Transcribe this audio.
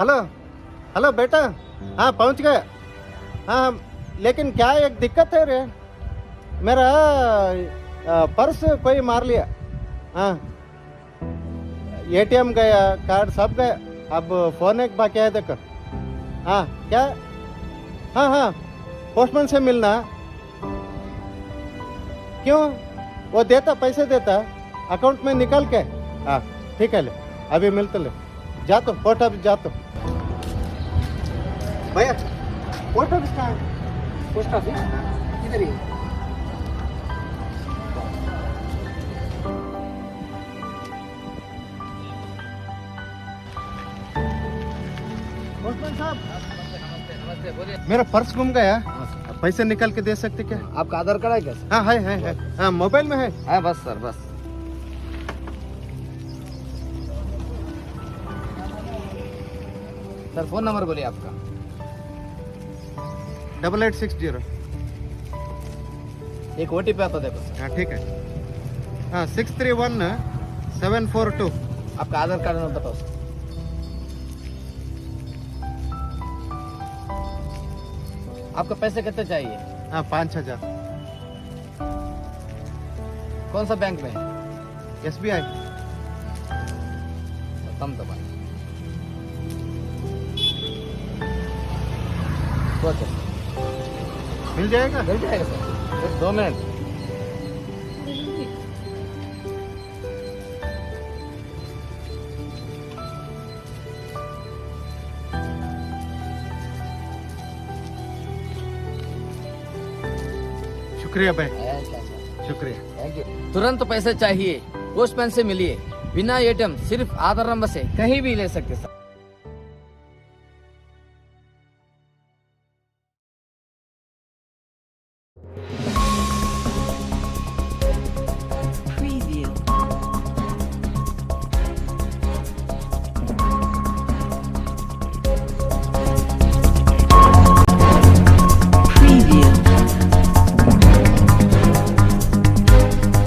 Hello hello बेटा, हाँ पहुंच गए। हाँ लेकिन क्या एक दिक्कत है रे, मेरा पर्स कोई मार लिया। हाँ एटीएम गया, कार्ड सब गया, अब फोन एक बाकी है देखो। हाँ क्या, हाँ हाँ पोस्टमैन से मिलना। क्यों, वो देता, पैसे देता अकाउंट में निकाल के। हाँ ठीक है, ले अभी मिलते, ले जा तो पोस्ट ऑफिस जा तो। भैया पोस्ट ऑफिस कहाँ है? पोस्ट ऑफिस इधर ही है। पोस्टमैन साहब, नमस्ते, बोलिए। मेरा पर्स गुम गया, पैसे निकाल के दे सकते क्या? आपका आधार कार्ड है क्या सर? हाँ है, हाँ मोबाइल में है। बस सर, बस। सर फोन नंबर बोलिए आपका। 8860। एक ओटीपी आता देखो सर। हाँ ठीक है, हाँ 631742। आपका आधार कार्ड नंबर बताओ सर। आपको पैसे कितने चाहिए? हाँ 5000। कौन सा बैंक में है? SBI। कम दबा तो मिल जाएगा? मिल जाएगा सर, सिर्फ 2 मिनट। शुक्रिया भाई, शुक्रिया। Thank you. तुरंत पैसे चाहिए, पोस्टमैन से मिलिए। बिना एटीएम, सिर्फ आधार नंबर से कहीं भी ले सकते सर।